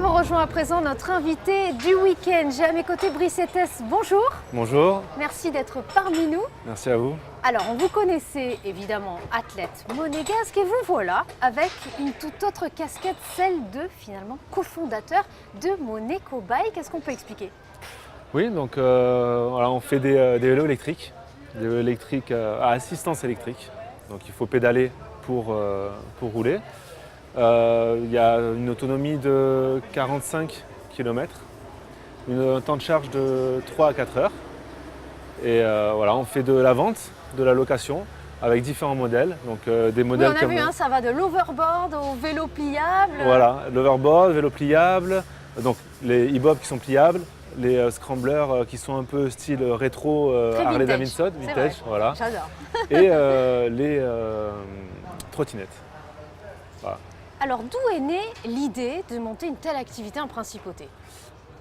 avons rejoint à présent notre invité du week-end. J'ai à mes côtés Brice Etès. Bonjour. Bonjour. Merci d'être parmi nous. Merci à vous. Alors, vous connaissez évidemment athlète monégasque et vous voilà avec une toute autre casquette, celle de finalement cofondateur de Moneco Bike. Qu'est-ce qu'on peut expliquer? Oui, donc voilà, on fait des vélos électriques, à assistance électrique. Donc il faut pédaler pour rouler. Il y a une autonomie de 45 km, un temps de charge de 3 à 4 heures. Et voilà, on fait de la vente, de la location avec différents modèles. Donc, des modèles on a vu, ça va de l'overboard au vélo pliable. Voilà, l'overboard, vélo pliable, donc les e-bobs qui sont pliables, les scramblers qui sont un peu style rétro Harley Davidson, vintage, voilà. J'adore. Et les trottinettes. Voilà. Alors d'où est née l'idée de monter une telle activité en principauté?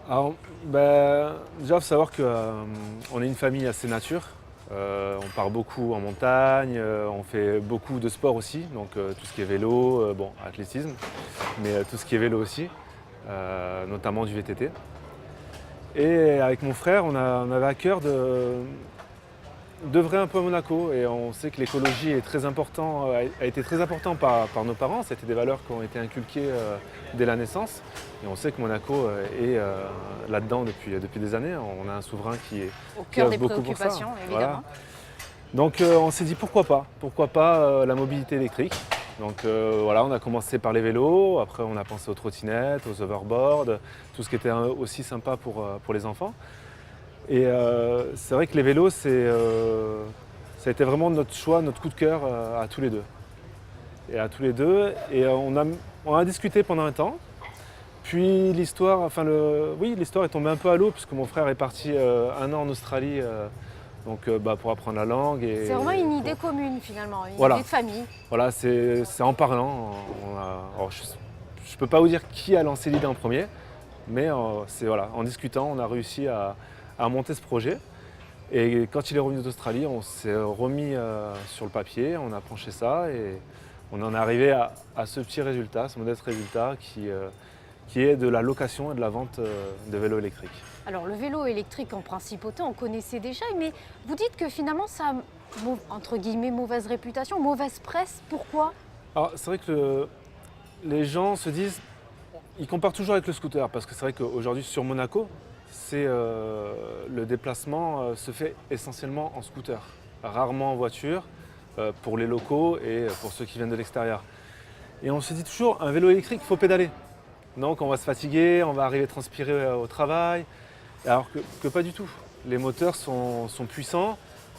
Alors, déjà, il faut savoir qu'on est une famille assez nature. On part beaucoup en montagne, on fait beaucoup de sport aussi, donc tout ce qui est vélo, athlétisme, mais tout ce qui est vélo aussi, notamment du VTT. Et avec mon frère, on avait à cœur d'œuvrer un peu à Monaco, et on sait que l'écologie est a été très important par nos parents. C'était des valeurs qui ont été inculquées dès la naissance. Et on sait que Monaco est là-dedans depuis des années. On a un souverain qui est au cœur des beaucoup pour ça. préoccupations, évidemment. Voilà. Donc on s'est dit pourquoi pas la mobilité électrique. Donc voilà, on a commencé par les vélos, après on a pensé aux trottinettes, aux overboards, tout ce qui était aussi sympa pour les enfants. Et c'est vrai que les vélos, ça a été vraiment notre choix, notre coup de cœur à tous les deux. Et on a discuté pendant un temps. Puis l'histoire est tombée un peu à l'eau puisque mon frère est parti un an en Australie pour apprendre la langue. C'est vraiment une idée commune finalement, une voilà. idée de famille. Voilà, c'est en parlant. Alors, je ne peux pas vous dire qui a lancé l'idée en premier, mais en discutant, on a réussi à monter ce projet. Et quand il est revenu d'Australie, on s'est remis sur le papier, on a penché ça et on en est arrivé à ce petit résultat, ce modeste résultat qui est de la location et de la vente de vélos électriques. Alors le vélo électrique en principauté, on connaissait déjà, mais vous dites que finalement ça a, entre guillemets, mauvaise réputation, mauvaise presse. Pourquoi? Alors c'est vrai que les gens se disent, ils comparent toujours avec le scooter, parce que c'est vrai qu'aujourd'hui sur Monaco, le déplacement se fait essentiellement en scooter, rarement en voiture, pour les locaux et pour ceux qui viennent de l'extérieur. Et on se dit toujours, un vélo électrique, il faut pédaler. Donc on va se fatiguer, on va arriver transpirer au travail, alors que pas du tout. Les moteurs sont puissants,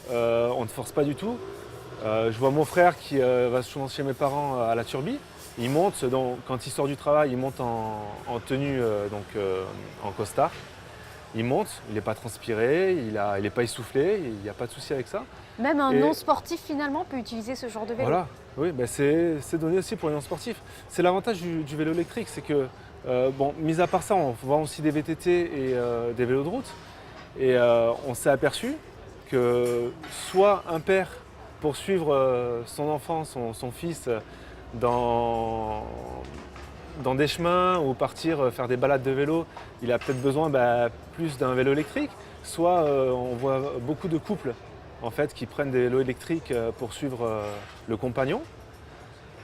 on ne force pas du tout. Je vois mon frère qui va souvent chez mes parents à la Turbie. Il monte, quand il sort du travail, il monte en tenue, en costard. Il monte, il n'est pas transpiré, il n'est pas essoufflé, il n'y a pas de souci avec ça. Même un non-sportif finalement peut utiliser ce genre de vélo. Voilà, oui, c'est donné aussi pour les non-sportifs. C'est l'avantage du vélo électrique, c'est que, mis à part ça, on vend aussi des VTT et des vélos de route. Et on s'est aperçu que soit un père pour suivre son enfant, son fils dans des chemins ou partir faire des balades de vélo, il a peut-être besoin plus d'un vélo électrique. Soit on voit beaucoup de couples en fait, qui prennent des vélos électriques pour suivre le compagnon.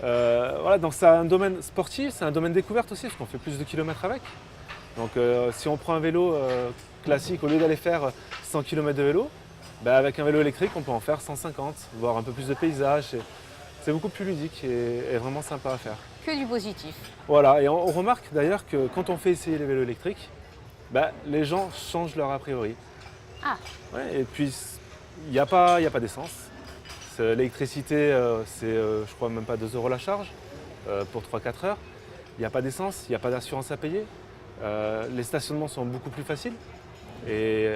Voilà, donc c'est un domaine sportif, c'est un domaine découverte aussi, parce qu'on fait plus de kilomètres avec. Donc si on prend un vélo classique, au lieu d'aller faire 100 km de vélo, avec un vélo électrique, on peut en faire 150, voire un peu plus de paysage. C'est beaucoup plus ludique et vraiment sympa à faire. Que du positif. Voilà, et on remarque d'ailleurs que quand on fait essayer les vélos électriques, les gens changent leur a priori. Ah. Ouais, et puis, il n'y a pas d'essence. L'électricité, c'est, je crois, même pas 2 € la charge pour 3-4 heures. Il n'y a pas d'essence, il n'y a pas d'assurance à payer. Les stationnements sont beaucoup plus faciles. Et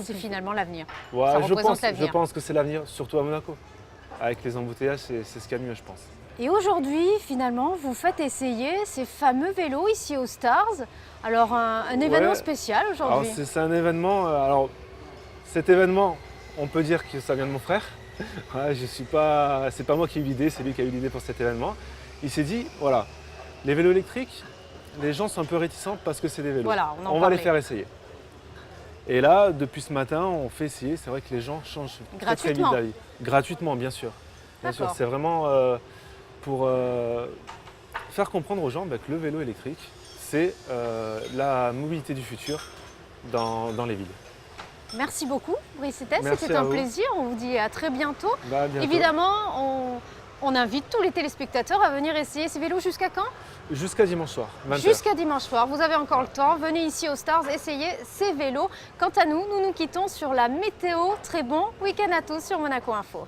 c'est finalement l'avenir. Ouais, ça représente l'avenir. Je pense que c'est l'avenir, surtout à Monaco. Avec les embouteillages, c'est ce qu'il y a de mieux, je pense. Et aujourd'hui, finalement, vous faites essayer ces fameux vélos ici au Stars. Alors, un événement spécial aujourd'hui. C'est un événement. Cet événement, on peut dire que ça vient de mon frère. Ouais, c'est pas moi qui ai eu l'idée, c'est lui qui a eu l'idée pour cet événement. Il s'est dit, voilà, les vélos électriques, les gens sont un peu réticents parce que c'est des vélos. Voilà, on en va les parlait. faire essayer. Et là, depuis ce matin, on fait essayer. C'est vrai que les gens changent très très vite Gratuitement. d'avis. Gratuitement, bien sûr. Bien sûr, D'accord. c'est vraiment pour faire comprendre aux gens que le vélo électrique, c'est la mobilité du futur dans les villes. Merci beaucoup, Brice Etel, Merci c'était à un vous. plaisir. On vous dit à très bientôt. À bientôt. Évidemment, on invite tous les téléspectateurs à venir essayer ces vélos jusqu'à quand? Jusqu'à dimanche soir, 20h. Jusqu'à dimanche soir. Vous avez encore le temps. Venez ici aux Stars essayer ces vélos. Quant à nous, nous nous quittons sur la météo. Très bon week-end à tous sur Monaco Info.